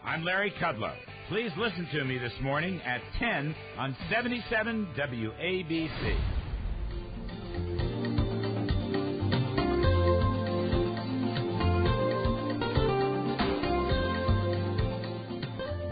I'm Larry Kudlow. Please listen to me this morning at 10 on 77 WABC.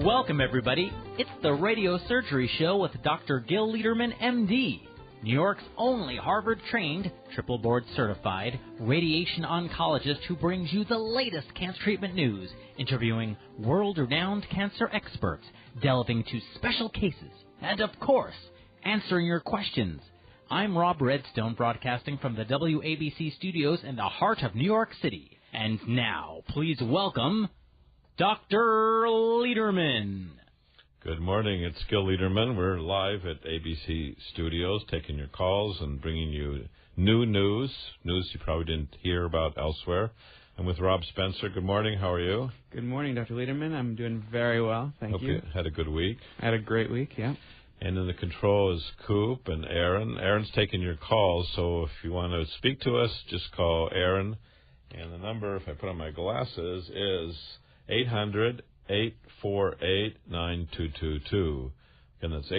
Welcome, everybody. It's the Radiosurgery Show with Dr. Gil Lederman, M.D., New York's only Harvard-trained, triple board-certified radiation oncologist who brings you the latest cancer treatment news, interviewing world-renowned cancer experts, delving into special cases, and, of course, answering your questions. I'm Rob Redstone, broadcasting from the WABC studios in the heart of New York City. And now, please welcome Dr. Lederman. Good morning. It's Gil Lederman. We're live at ABC Studios, taking your calls and bringing you new news you probably didn't hear about elsewhere. I'm with Rob Spencer. Good morning. How are you? Good morning, Dr. Lederman. I'm doing very well. Thank you. Hope you had a good week. I had a great week, yeah. And in the control is Coop and Aaron. Aaron's taking your calls, so if you want to speak to us, just call Aaron. And the number, if I put on my glasses, is 800-848-9222. Again, that's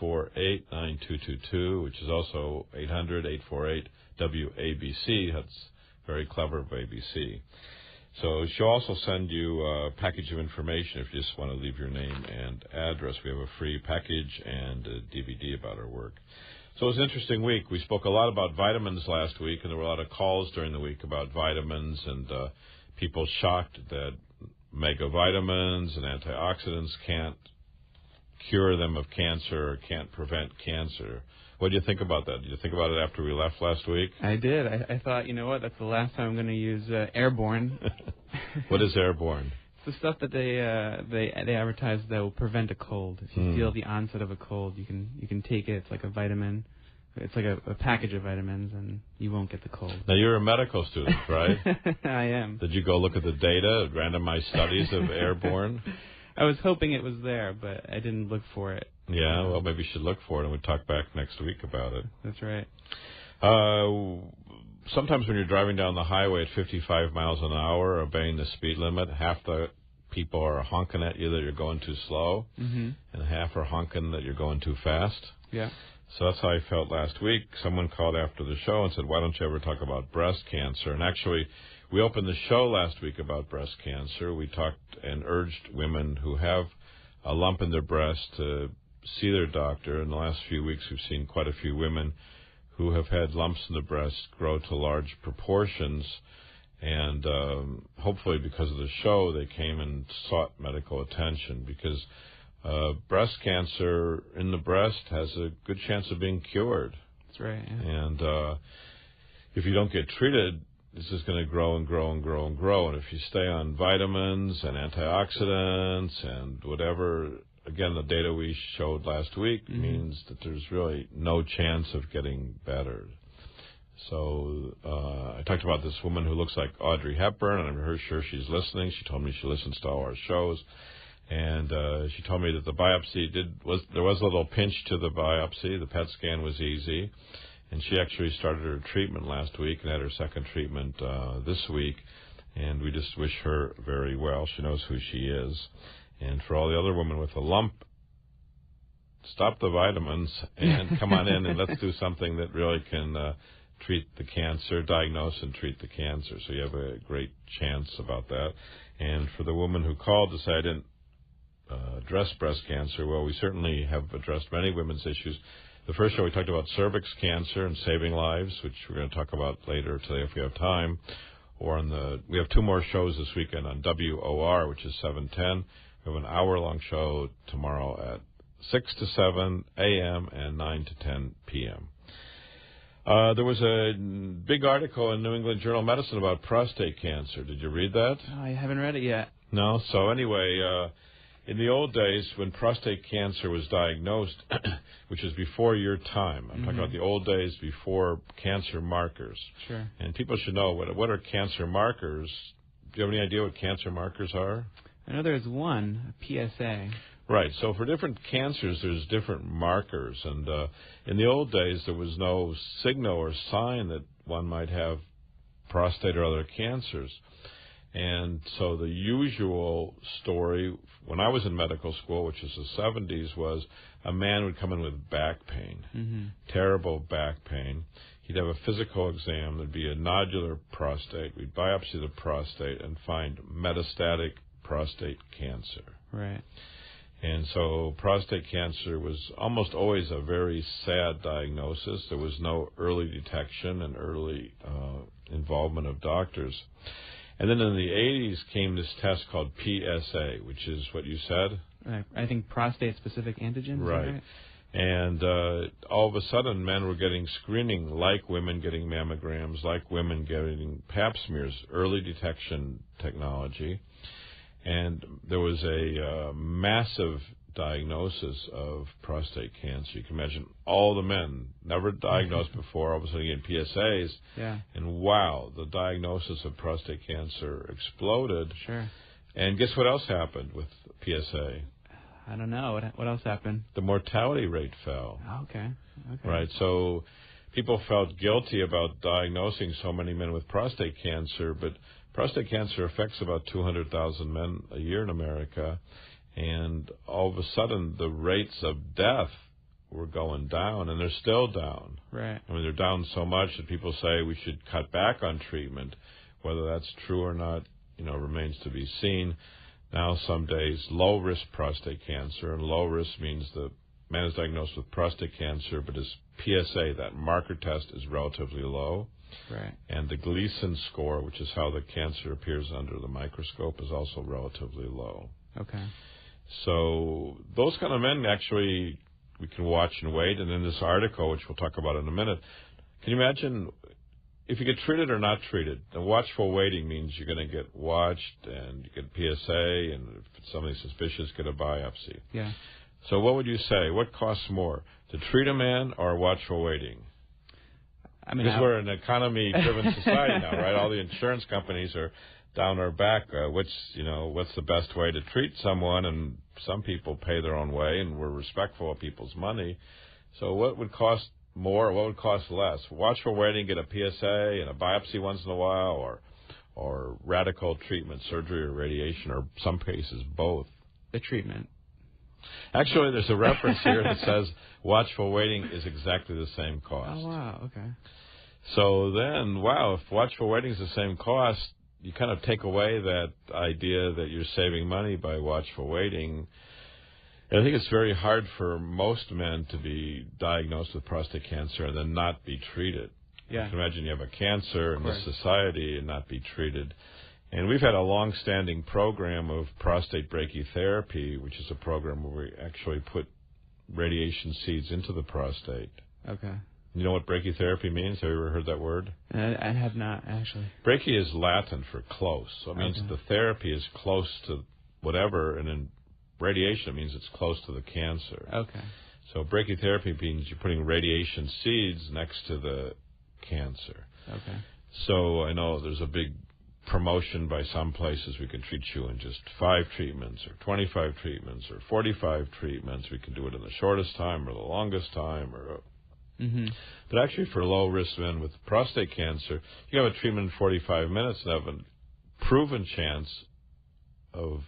800-848-9222, which is also 800-848-WABC. That's very clever of ABC. So she'll also send you a package of information if you just want to leave your name and address. We have a free package and a DVD about our work. So it was an interesting week. We spoke a lot about vitamins last week, and there were a lot of calls during the week about vitamins and people shocked that mega vitamins and antioxidants can't cure them of cancer or can't prevent cancer. What do you think about that? Did you think about it after we left last week? I did. I thought, you know what, that's the last time I'm going to use Airborne. What is Airborne? It's the stuff that they advertise that will prevent a cold. If you feel the onset of a cold, you can take it. It's like a vitamin. It's like a package of vitamins, and you won't get the cold. Now, you're a medical student, right? I am. Did you go look at the data, randomized studies of Airborne? I was hoping it was there, but I didn't look for it. Yeah, well, maybe you should look for it, and we'll talk back next week about it. That's right. Sometimes when you're driving down the highway at 55 miles an hour, obeying the speed limit, half the people are honking at you that you're going too slow, and half are honking that you're going too fast. Yeah. So that's how I felt last week. Someone called after the show and said, why don't you ever talk about breast cancer? And actually, we opened the show last week about breast cancer. We talked and urged women who have a lump in their breast to see their doctor. In the last few weeks, we've seen quite a few women who have had lumps in the breast grow to large proportions. And hopefully because of the show, they came and sought medical attention because breast cancer in the breast has a good chance of being cured. That's right. Yeah. And if you don't get treated, this is going to grow and grow and grow and grow. And if you stay on vitamins and antioxidants and whatever, again, the data we showed last week means that there's really no chance of getting better. So I talked about this woman who looks like Audrey Hepburn, and I'm sure she's listening. She told me she listens to all our shows. And she told me that the biopsy there was a little pinch to the biopsy. The PET scan was easy. And she actually started her treatment last week and had her second treatment this week. And we just wish her very well. She knows who she is. And for all the other women with a lump, stop the vitamins and come on in and let's do something that really can treat the cancer, diagnose and treat the cancer. So you have a great chance about that. And for the woman who called to say I didn't address breast cancer, well, we certainly have addressed many women's issues. The first show we talked about cervix cancer and saving lives, which we're going to talk about later today if we have time. Or we have two more shows this weekend on WOR, which is 710. We have an hour-long show tomorrow at 6 to 7 a.m. and 9 to 10 p.m. There was a big article in New England Journal of Medicine about prostate cancer. Did you read that? Oh, I haven't read it yet. No? So anyway, in the old days when prostate cancer was diagnosed, which is before your time, I'm talking about the old days before cancer markers. Sure. And people should know, what are cancer markers? Do you have any idea what cancer markers are? I know there's one, PSA. Right. So for different cancers, there's different markers. And in the old days, there was no signal or sign that one might have prostate or other cancers. And so the usual story when I was in medical school, which was the 70s, was a man would come in with back pain, terrible back pain. He'd have a physical exam. There'd be a nodular prostate. We'd biopsy the prostate and find metastatic prostate cancer. Right. And so prostate cancer was almost always a very sad diagnosis. There was no early detection and early involvement of doctors. And then in the 80s came this test called PSA, which is what you said? I think prostate-specific antigen. Right. And all of a sudden, men were getting screening like women getting mammograms, like women getting pap smears, early detection technology. And there was a massive diagnosis of prostate cancer. You can imagine all the men, never diagnosed before, all of a sudden getting PSAs. Yeah. And wow, the diagnosis of prostate cancer exploded. Sure. And guess what else happened with PSA? I don't know. What else happened? The mortality rate fell. Okay. Right. So people felt guilty about diagnosing so many men with prostate cancer, but prostate cancer affects about 200,000 men a year in America, and all of a sudden the rates of death were going down, and they're still down. Right. I mean, they're down so much that people say we should cut back on treatment. Whether that's true or not, remains to be seen. Now, some days, low-risk prostate cancer, and low risk means the man is diagnosed with prostate cancer, but his PSA, that marker test, is relatively low. Right. And the Gleason score, which is how the cancer appears under the microscope, is also relatively low. Okay. So those kind of men, actually, we can watch and wait. And in this article, which we'll talk about in a minute, can you imagine if you get treated or not treated? The watchful waiting means you're going to get watched and you get PSA, and if it's something suspicious, get a biopsy. Yeah. So what would you say? What costs more, to treat a man or watchful waiting? I mean, because we're an economy-driven society now, right? All the insurance companies are down our back. What's the best way to treat someone? And some people pay their own way, and we're respectful of people's money. So what would cost more? What would cost less? Watchful waiting, get a PSA and a biopsy once in a while, or radical treatment, surgery or radiation, or some cases both. The treatment. Actually, there's a reference here that says watchful waiting is exactly the same cost. Oh, wow. Okay. So then, wow, if watchful waiting is the same cost, you kind of take away that idea that you're saving money by watchful waiting. And I think it's very hard for most men to be diagnosed with prostate cancer and then not be treated. Yeah. You can imagine you have a cancer in this society and not be treated. And we've had a long-standing program of prostate brachytherapy, which is a program where we actually put radiation seeds into the prostate. Okay. You know what brachytherapy means? Have you ever heard that word? I have not, actually. Brachy is Latin for close. So it means the therapy is close to whatever, and in radiation it means it's close to the cancer. Okay. So brachytherapy means you're putting radiation seeds next to the cancer. Okay. So I know there's a big promotion by some places. We can treat you in just 5 treatments or 25 treatments or 45 treatments. We can do it in the shortest time or the longest time. But actually for low-risk men with prostate cancer, you have a treatment in 45 minutes and have a proven chance of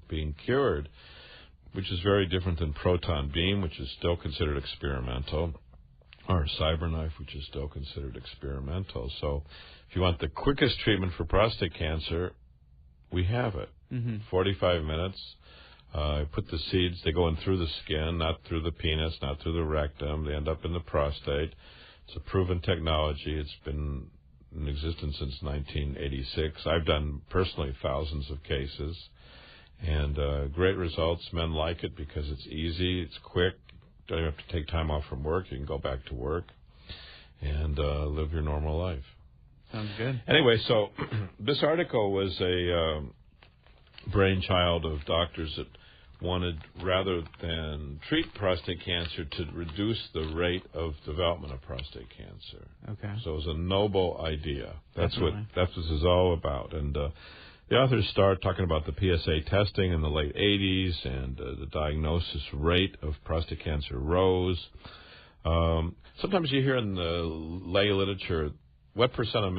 being cured, which is very different than proton beam, which is still considered experimental, or CyberKnife, which is still considered experimental. So if you want the quickest treatment for prostate cancer, we have it. 45 minutes. Put the seeds, they go in through the skin, not through the penis, not through the rectum. They end up in the prostate. It's a proven technology. It's been in existence since 1986. I've done personally thousands of cases, and great results. Men like it because it's easy, it's quick. Don't even have to take time off from work. You can go back to work and live your normal life. Sounds good. Anyway, so this article was a brainchild of doctors that wanted, rather than treat prostate cancer, to reduce the rate of development of prostate cancer. Okay. So it was a noble idea. That's what this is all about. And the authors start talking about the PSA testing in the late 80s, and the diagnosis rate of prostate cancer rose. Sometimes you hear in the lay literature, what percent of men